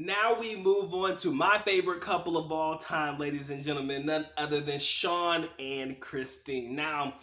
Now we move on to my favorite couple of all time, ladies and gentlemen, none other than Shaun and Christine. Now,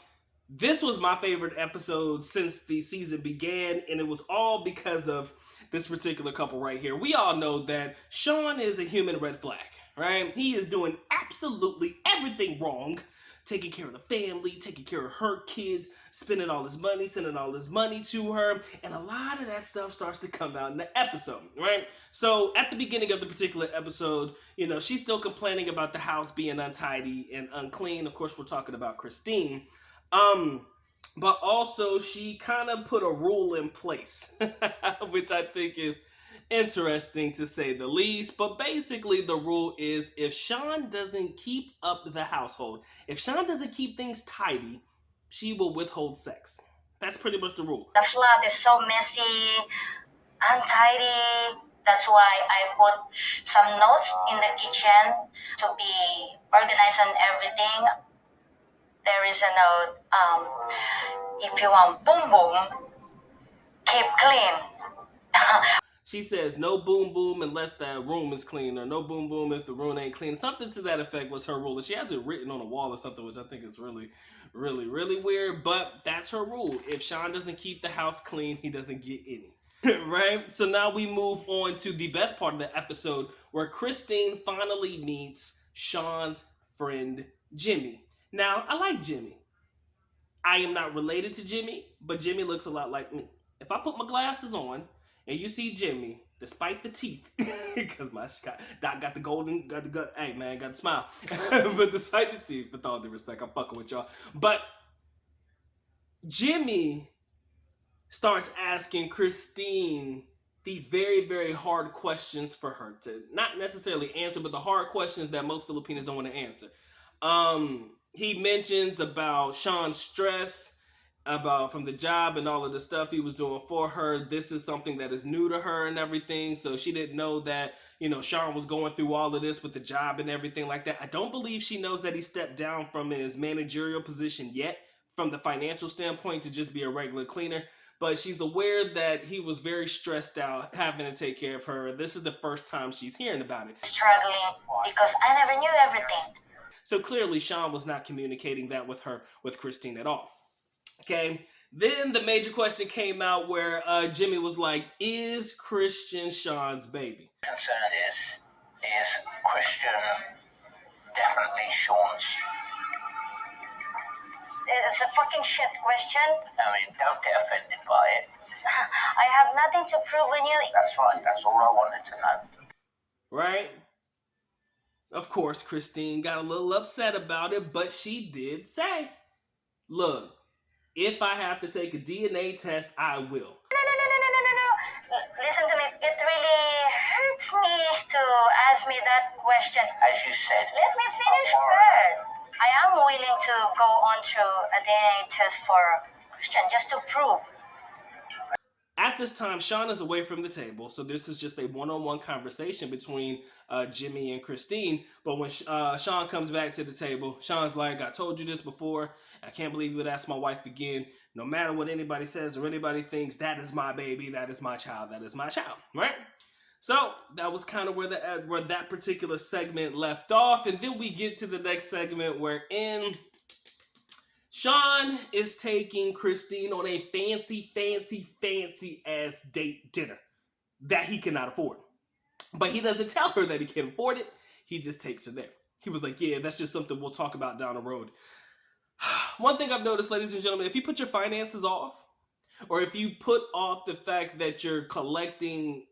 this was my favorite episode since the season began, and it was all because of this particular couple right here. We all know that Shaun is a human red flag, right? He is doing absolutely everything wrong, taking care of the family, taking care of her kids, spending all his money, sending all his money to her, and a lot of that stuff starts to come out in the episode, right? So at the beginning of the particular episode, she's still complaining about the house being untidy and unclean. Of course, we're talking about Christine. But also she kind of put a rule in place, which I think is interesting to say the least. But basically the rule is if Shaun doesn't keep up the household, if Shaun doesn't keep things tidy, she will withhold sex. That's pretty much the rule. The flat is so messy, untidy. That's why I put some notes in the kitchen to be organized and everything. There is a note, if you want boom boom, keep clean. She says no boom boom unless that room is clean, or no boom boom if the room ain't clean. Something to that effect was her rule. And she has it written on a wall or something, which I think is really, really, really weird. But that's her rule. If Shaun doesn't keep the house clean, he doesn't get any. Right? So now we move on to the best part of the episode, where Christine finally meets Shaun's friend Jimmy. Now, I like Jimmy. I am not related to Jimmy, but Jimmy looks a lot like me. If I put my glasses on and you see Jimmy, despite the teeth, because my Doc got the golden, hey man, got the smile. But despite the teeth, with all due respect, I'm fucking with y'all. But Jimmy starts asking Christine these very, very hard questions for her to not necessarily answer, but the hard questions that most Filipinos don't want to answer. He mentions about Shaun's stress, about from the job and all of the stuff he was doing for her. This is something that is new to her and everything. So she didn't know that, Shaun was going through all of this with the job and everything like that. I don't believe she knows that he stepped down from his managerial position yet, from the financial standpoint, to just be a regular cleaner. But she's aware that he was very stressed out having to take care of her. This is the first time she's hearing about it. Struggling because I never knew everything. So clearly Shaun was not communicating that with her, with Christine at all. Okay. Then the major question came out where Jimmy was like, is Christian Shaun's baby? Concern is Christian definitely Shaun's? It's a fucking shit question. I mean, don't get offended by it. I have nothing to prove when you... That's fine, that's all I wanted to know. Right? Of course, Christine got a little upset about it, but she did say, look, if I have to take a DNA test, I will. No. Listen to me. It really hurts me to ask me that question. As you said, Let me finish first. I am willing to go on through a DNA test for Christian just to prove. At this time, Shaun is away from the table, so this is just a one-on-one conversation between Jimmy and Christine. But when Shaun comes back to the table, Shaun's like, I told you this before. I can't believe you would ask my wife again. No matter what anybody says or anybody thinks, that is my baby, that is my child, that is my child, right? So that was kind of where that particular segment left off. And then we get to the next segment wherein Shaun is taking Christine on a fancy ass date dinner that he cannot afford. But he doesn't tell her that he can't afford it. He just takes her there. He was like, yeah, that's just something we'll talk about down the road. One thing I've noticed, ladies and gentlemen, if you put your finances off, or if you put off the fact that you're collecting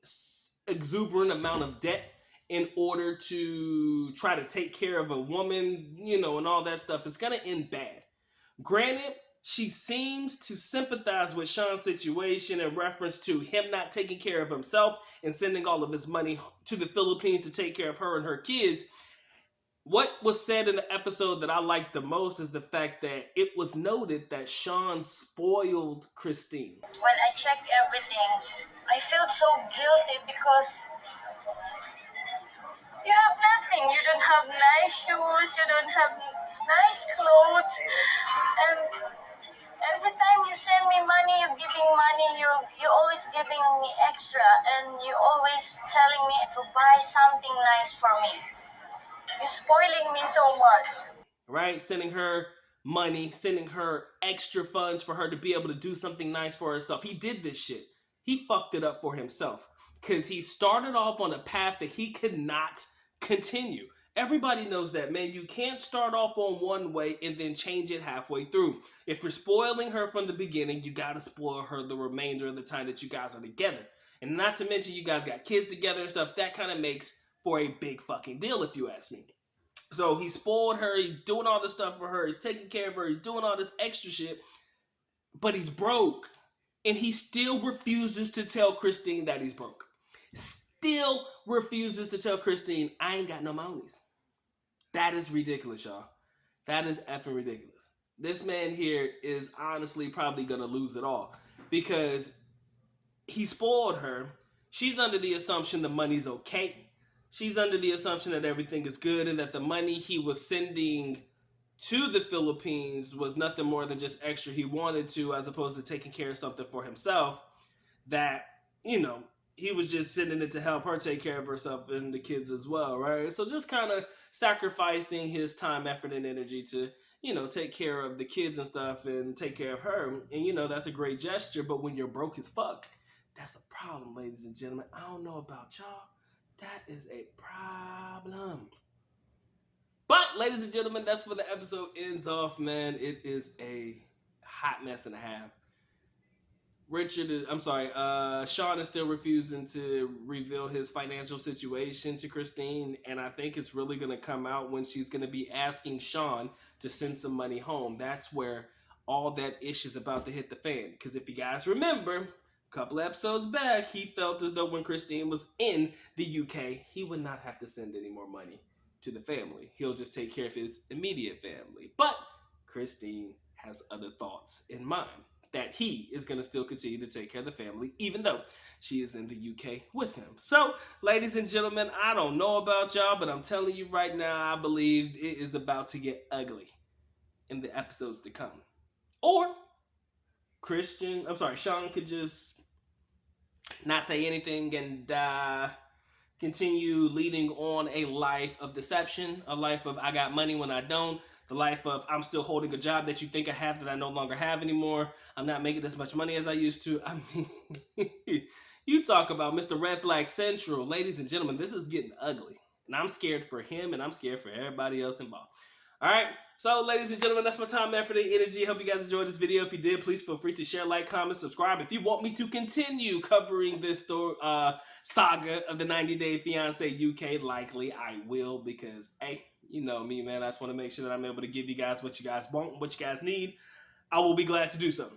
exuberant amount of debt in order to try to take care of a woman, and all that stuff, it's going to end bad. Granted, she seems to sympathize with Shaun's situation in reference to him not taking care of himself and sending all of his money to the Philippines to take care of her and her kids. What was said in the episode that I liked the most is the fact that it was noted that Shaun spoiled Christine. When I checked everything, I felt so guilty because you have nothing. You don't have nice shoes, you don't have nice clothes, and every time you send me money, you're giving money, you're always giving me extra, and you're always telling me to buy me so much. Right? Sending her money, sending her extra funds for her to be able to do something nice for herself. He did this shit. He fucked it up for himself because he started off on a path that he could not continue. Everybody knows that, man. You can't start off on one way and then change it halfway through. If you're spoiling her from the beginning, you gotta spoil her the remainder of the time that you guys are together. And not to mention, you guys got kids together and stuff. That kind of makes for a big fucking deal, if you ask me. So he spoiled her. He's doing all this stuff for her. He's taking care of her. He's doing all this extra shit. But he's broke. And he still refuses to tell Christine that he's broke. Still refuses to tell Christine, I ain't got no monies. That is ridiculous, y'all. That is effing ridiculous. This man here is honestly probably going to lose it all. Because he spoiled her. She's under the assumption the money's okay. She's under the assumption that everything is good and that the money he was sending to the Philippines was nothing more than just extra he wanted to, as opposed to taking care of something for himself that, you know, he was just sending it to help her take care of herself and the kids as well, right? So just kind of sacrificing his time, effort, and energy to, you know, take care of the kids and stuff and take care of her. And, you know, that's a great gesture, but when you're broke as fuck, that's a problem, ladies and gentlemen. I don't know about y'all. That is a problem. But, ladies and gentlemen, that's where the episode ends off, man. It is a hot mess and a half. Shaun is still refusing to reveal his financial situation to Christine, and I think it's really going to come out when she's going to be asking Shaun to send some money home. That's where all that ish is about to hit the fan. Because if you guys remember, couple episodes back, he felt as though when Christine was in the UK, he would not have to send any more money to the family. He'll just take care of his immediate family. But Christine has other thoughts in mind, that he is going to still continue to take care of the family, even though she is in the UK with him. So, ladies and gentlemen, I don't know about y'all, but I'm telling you right now, I believe it is about to get ugly in the episodes to come. Or Shaun could just not say anything and continue leading on a life of deception, a life of I got money when I don't, the life of I'm still holding a job that you think I have that I no longer have anymore. I'm not making as much money as I used to. I mean, you talk about Mr. Red Flag Central. Ladies and gentlemen, this is getting ugly. And I'm scared for him and I'm scared for everybody else involved. All right, so ladies and gentlemen, that's my time, effort, and energy. Hope you guys enjoyed this video. If you did, please feel free to share, like, comment, subscribe. If you want me to continue covering this saga of the 90-Day Fiancé UK, likely I will, because, hey, you know me, man. I just want to make sure that I'm able to give you guys what you guys want, what you guys need. I will be glad to do so.